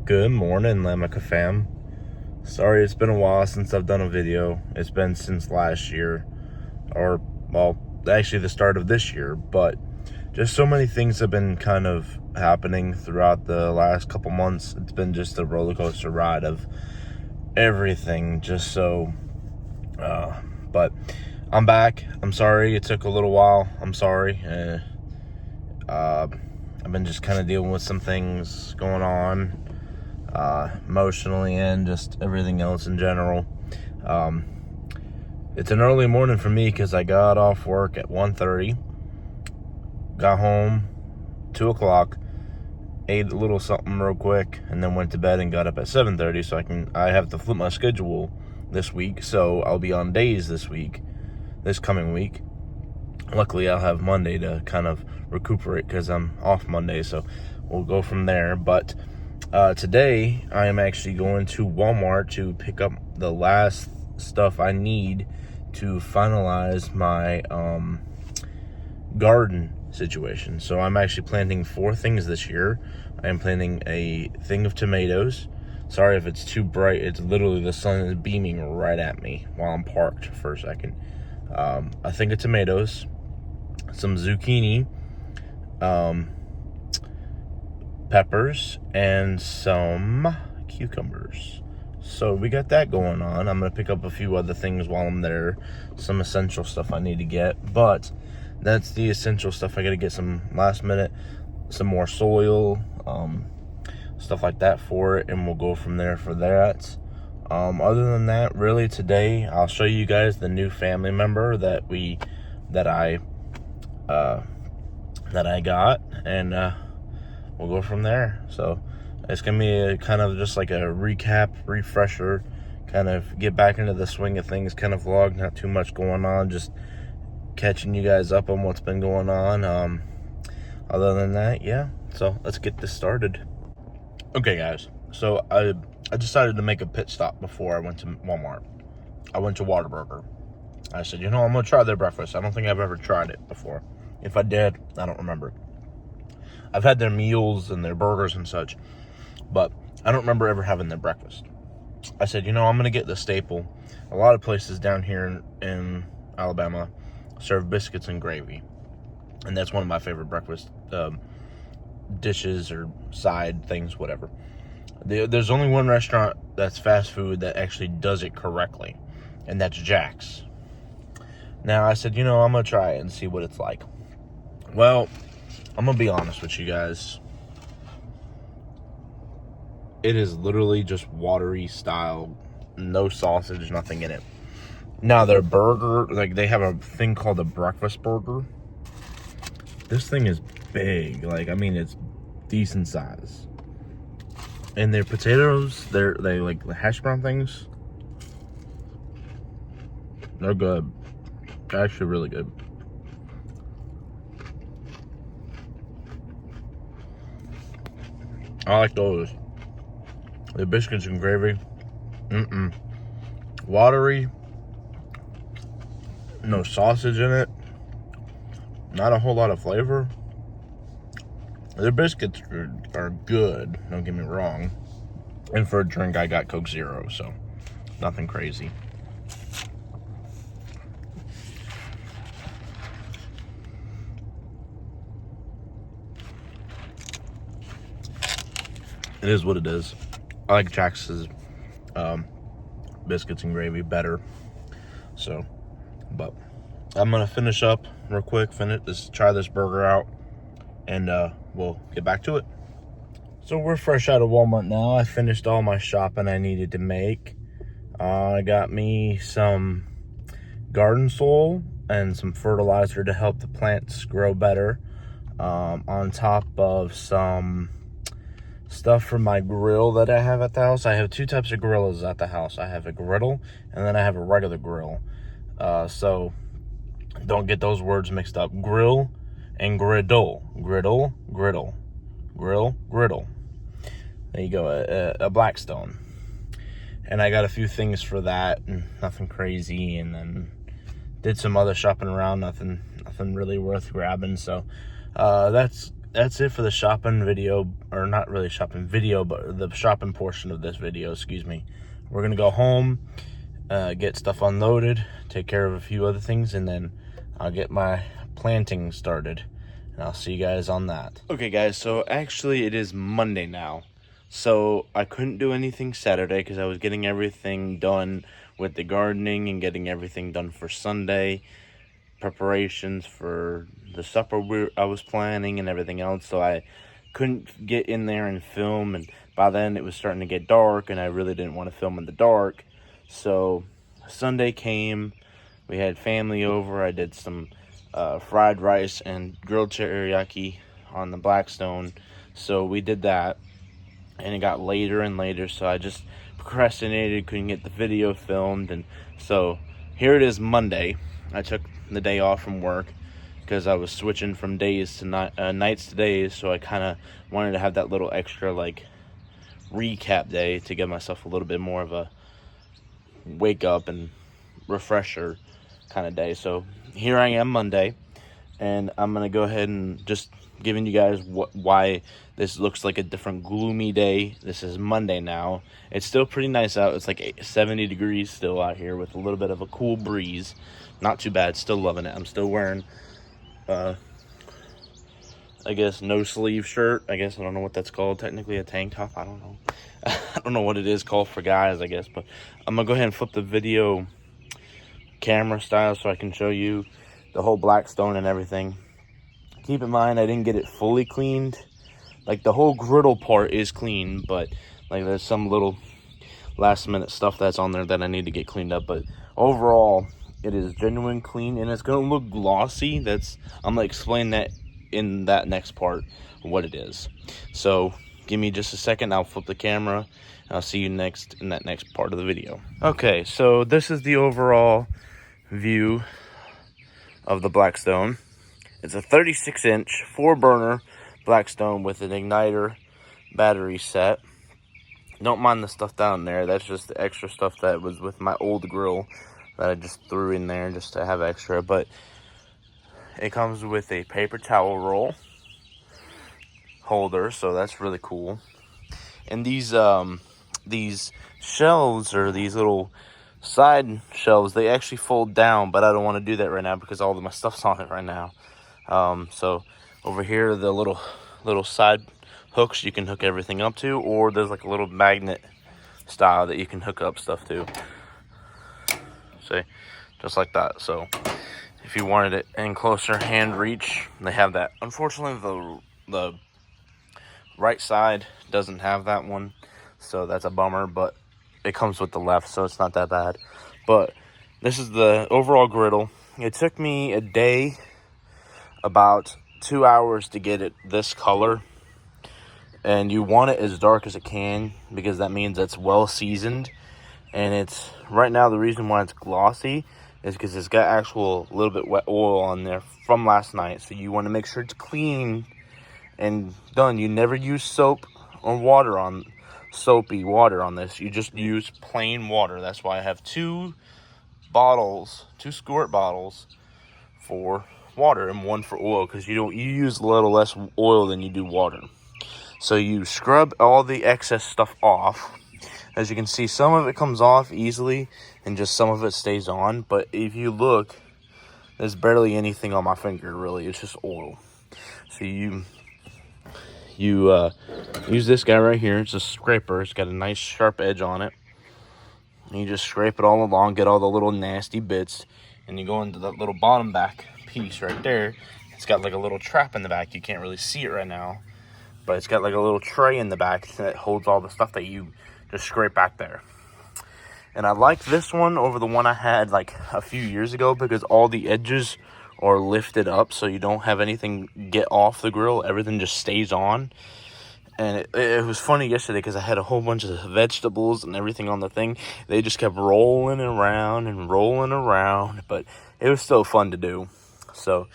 Good morning, Lamika fam. Sorry, it's been a while since I've done a video. It's been since last year, or, well, actually the start of this year, but just so many things have been kind of happening throughout the last couple months. It's been just a roller coaster ride of everything, but I'm back. I'm sorry it took a little while. I'm sorry. I've been just kind of dealing with some things going on, emotionally and just everything else in general. It's an early morning for me because I got off work at 1:30, got home 2 o'clock, ate a little something real quick, and then went to bed and got up at 7:30. So I have to flip my schedule this week, so I'll be on days this coming week. Luckily, I'll have Monday to kind of recuperate because I'm off Monday, so we'll go from there. But today, I am actually going to Walmart to pick up the last stuff I need to finalize my garden situation. So I'm actually planting 4 things this year. I am planting a thing of tomatoes. Sorry if it's too bright. It's literally the sun is beaming right at me while I'm parked for a second. A thing of tomatoes, some zucchini, peppers, and some cucumbers. So we got that going on. I'm going to pick up a few other things while I'm there. Some essential stuff I need to get. But that's the essential stuff. I got to get some last minute, some more soil, stuff like that for it. And we'll go from there for that. Other than that, really today, I'll show you guys the new family member that I got. And we'll go from there. So it's gonna be a kind of just like a recap, refresher, kind of get back into the swing of things kind of vlog. Not too much going on, just catching you guys up on what's been going on. Other than that, yeah, so let's get this started. Okay guys, so I decided to make a pit stop before I went to Walmart. I went to Whataburger. I said, I'm gonna try their breakfast. I don't think I've ever tried it before. If I did, I don't remember. I've had their meals and their burgers and such, but I don't remember ever having their breakfast. I said, I'm going to get the staple. A lot of places down here in Alabama serve biscuits and gravy, and that's one of my favorite breakfast dishes or side things, whatever. There's only one restaurant that's fast food that actually does it correctly, and that's Jack's. Now, I said, I'm going to try it and see what it's like. Well, I'm going to be honest with you guys. It is literally just watery style, no sausage, nothing in it. Now, their burger, like they have a thing called a breakfast burger. This thing is big. It's decent size. And their potatoes, they like the hash brown things. They're good. They're actually really good. I like those. The biscuits and gravy. Watery. No sausage in it. Not a whole lot of flavor. Their biscuits are good, don't get me wrong. And for a drink, I got Coke Zero, so nothing crazy. It is what it is. I like Jack's biscuits and gravy better. So, but I'm gonna finish up real quick. Try this burger out, and we'll get back to it. So we're fresh out of Walmart now. I finished all my shopping I needed to make. I got me some garden soil and some fertilizer to help the plants grow better. On top of some stuff for my grill that I have at the house. I have 2 types of grills at the house. I have a griddle, and then I have a regular grill. So don't get those words mixed up. Grill and griddle. Griddle, griddle. Grill, griddle. There you go, a Blackstone. And I got a few things for that, and nothing crazy, and then did some other shopping around, nothing really worth grabbing. So that's that's it for the shopping video, or not really shopping video, but the shopping portion of this video, excuse me. We're gonna go home, get stuff unloaded, take care of a few other things, and then I'll get my planting started, and I'll see you guys on that. Okay guys, so actually it is Monday now, so I couldn't do anything Saturday because I was getting everything done with the gardening and getting everything done for Sunday, preparations for the supper I was planning and everything else, so I couldn't get in there and film, and by then it was starting to get dark and I really didn't want to film in the dark. So Sunday came, we had family over, I did some fried rice and grilled teriyaki on the Blackstone, so we did that, and it got later and later, so I just procrastinated, couldn't get the video filmed, and so here it is Monday. I took the day off from work because I was switching from days to nights to days, so I kind of wanted to have that little extra like recap day to give myself a little bit more of a wake up and refresher kind of day. So here I am Monday, and I'm gonna go ahead and just giving you guys why this looks like a different gloomy day. This is Monday now. It's still pretty nice out. It's like 70 degrees still out here with a little bit of a cool breeze. Not too bad, still loving it. I'm still wearing I guess no sleeve shirt. I guess I don't know what that's called, technically a tank top, I don't know. I don't know what it is called for guys, I guess, but I'm gonna go ahead and flip the video camera style so I can show you the whole Blackstone and everything. Keep in mind, I didn't get it fully cleaned. Like, the whole griddle part is clean, but like there's some little last minute stuff that's on there that I need to get cleaned up. But overall, it is genuine clean, and it's gonna look glossy. I'm gonna explain that in that next part, what it is. So give me just a second, I'll flip the camera, and I'll see you next in that next part of the video. Okay, so this is the overall view of the Blackstone. It's a 36-inch 4-burner Blackstone with an igniter battery set. Don't mind the stuff down there. That's just the extra stuff that was with my old grill that I just threw in there just to have extra. But it comes with a paper towel roll holder, so that's really cool. And these shelves, or these little side shelves, they actually fold down, but I don't want to do that right now because all of my stuff's on it right now. So over here, the little side hooks you can hook everything up to, or there's like a little magnet style that you can hook up stuff to. See, just like that. So if you wanted it in closer hand reach, they have that. Unfortunately, the right side doesn't have that one, so that's a bummer, but it comes with the left, so it's not that bad. But this is the overall griddle. It took me a day, about 2 hours to get it this color, and you want it as dark as it can because that means it's well seasoned. And it's right now, the reason why it's glossy is because it's got actual little bit wet oil on there from last night, so you want to make sure it's clean and done. You never use soap or soapy water on this. You just use plain water. That's why I have two squirt bottles for water and one for oil, because you use a little less oil than you do water. So you scrub all the excess stuff off. As you can see, some of it comes off easily and just some of it stays on, but if you look, there's barely anything on my finger really. It's just oil. So you use this guy right here. It's a scraper. It's got a nice sharp edge on it. And you just scrape it all along, get all the little nasty bits, and you go into that little bottom back piece right there. It's got like a little trap in the back. You can't really see it right now, but it's got like a little tray in the back that holds all the stuff that you just scrape back there. And I like this one over the one I had like a few years ago because all the edges are lifted up, so you don't have anything get off the grill. Everything just stays on. And it was funny yesterday because I had a whole bunch of vegetables and everything on the thing. They just kept rolling around and rolling around, but it was still fun to do. So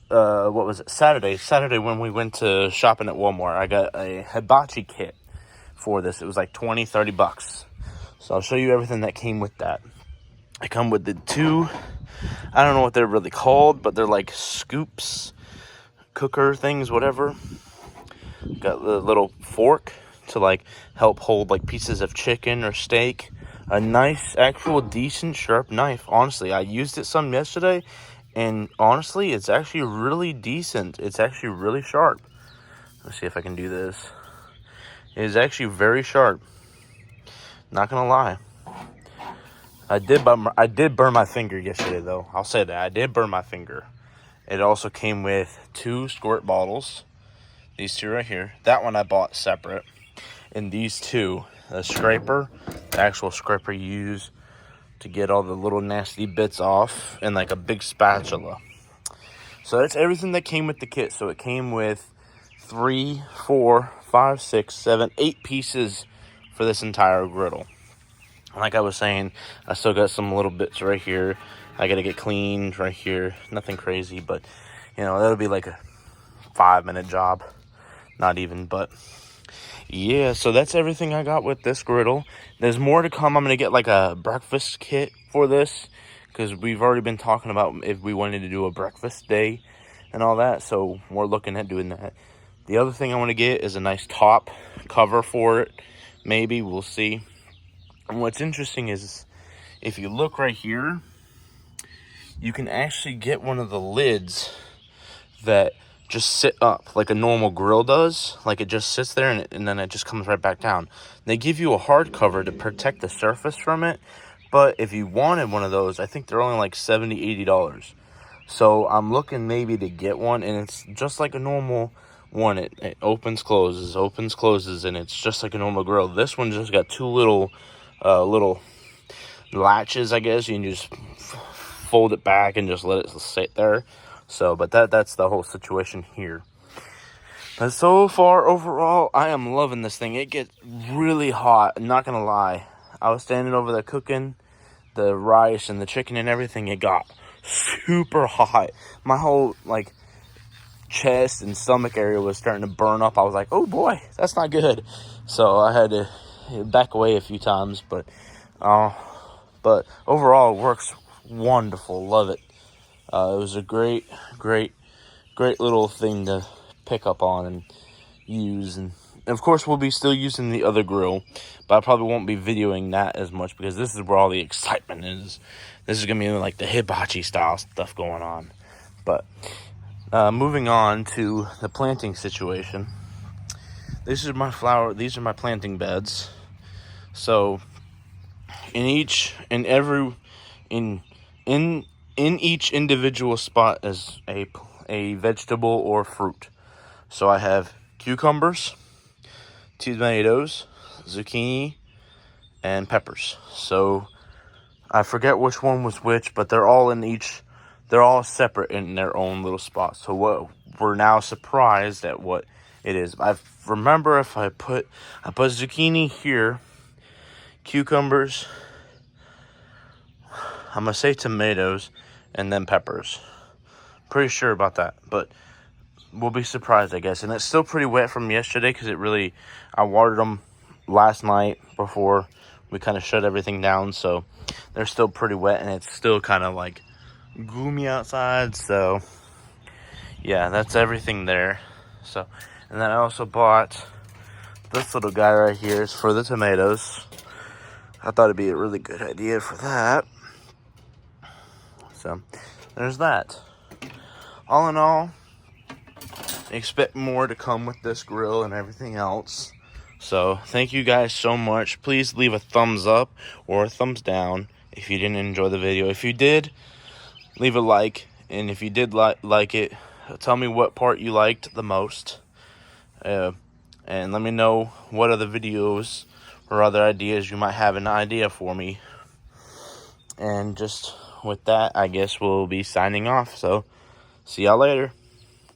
what was it, Saturday when we went to shopping at Walmart, I got a hibachi kit for this. It was like $20-30. So I'll show you everything that came with that. I come with the two, I don't know what they're really called, but they're like scoops, cooker things, whatever. Got the little fork to like help hold like pieces of chicken or steak. A nice, actual, decent, sharp knife. Honestly, I used it some yesterday, and honestly, it's actually really decent. It's actually really sharp. Let's see if I can do this. It is actually very sharp. Not gonna lie. I did burn my finger yesterday, though. I'll say that I did burn my finger. It also came with 2 squirt bottles. These 2 right here. That one I bought separate. And these 2, the scraper, the actual scraper you use to get all the little nasty bits off, and like a big spatula. So that's everything that came with the kit. So it came with 3, 4, 5, 6, 7, 8 pieces for this entire griddle. Like I was saying, I still got some little bits right here. I got to get cleaned right here. Nothing crazy, but you know, that'll be like a 5-minute job. Not even, but yeah, so that's everything I got with this griddle. There's more to come. I'm going to get like a breakfast kit for this, because we've already been talking about if we wanted to do a breakfast day and all that. So we're looking at doing that. The other thing I want to get is a nice top cover for it. Maybe, we'll see. And what's interesting is, if you look right here, you can actually get one of the lids that just sit up like a normal grill does. Like it just sits there and then it just comes right back down. They give you a hard cover to protect the surface from it. But if you wanted one of those, I think they're only like $70, $80. So I'm looking maybe to get one, and it's just like a normal one. It opens, closes, and it's just like a normal grill. This one just got 2 little latches, I guess. You can just fold it back and just let it sit there. So, but that's the whole situation here. But so far, overall, I am loving this thing. It gets really hot, I'm not gonna lie. I was standing over there cooking the rice and the chicken and everything. It got super hot. My whole like chest and stomach area was starting to burn up. I was like, oh boy, that's not good. So I had to back away a few times, but overall it works wonderful. Love it. It was a great little thing to pick up on and use. And of course we'll be still using the other grill, but I probably won't be videoing that as much, because this is where all the excitement is. This is gonna be like the hibachi style stuff going on. But moving on to the planting situation. These are my planting beds. So in each individual spot is a vegetable or fruit. So I have cucumbers, tomatoes, zucchini, and peppers. So I forget which one was which, but they're all separate in their own little spots. So what we're now surprised at what it is. I remember if I put zucchini here, cucumbers, I'm gonna say tomatoes, and then peppers. Pretty sure about that, but we'll be surprised, I guess. And it's still pretty wet from yesterday, because I watered them last night before we kind of shut everything down. So they're still pretty wet, and it's still kind of like gloomy outside. So yeah, that's everything there. So, and then I also bought this little guy right here. Is for the tomatoes. I thought it'd be a really good idea for that. So there's that. All in all, expect more to come with this grill and everything else. So thank you guys so much. Please leave a thumbs up or a thumbs down if you didn't enjoy the video. If you did, leave a like. And if you did like it, tell me what part you liked the most. And let me know what other videos or other ideas you might have an idea for me. And just with that, I guess we'll be signing off. So see y'all later.